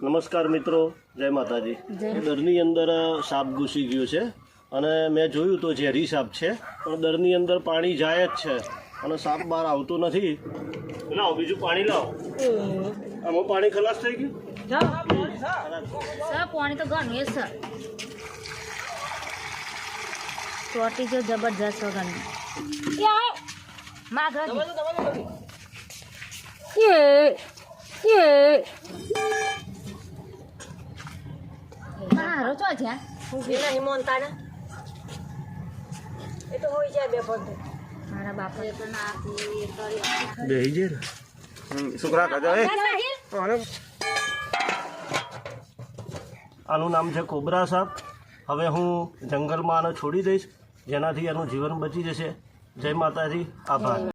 નમસ્કાર મિત્રો, જય માતાજી। દરની અંદર સાપ ઘૂસી ગયો છે અને મેં જોયું તો ઝેરી સાપ છે, પણ દરની અંદર પાણી જાય જ છે અને સાપ બહાર આવતો નથી। લાવો બીજું પાણી લાવો। આમાં પાણી ખલાસ થઈ ગયું? પાણી તો ઘણું એ સર ચોટી જો જબરજસ્ત વગરની મારો ચો છે મારા બાપા એ પણ બેહી જાય ને છોકરા આનું નામ છે કોબરા સાપ। હવે હું જંગલમાં આને છોડી દઈશ, જેનાથી એનું જીવન બચી જશે। જય માતાજી, આભાર।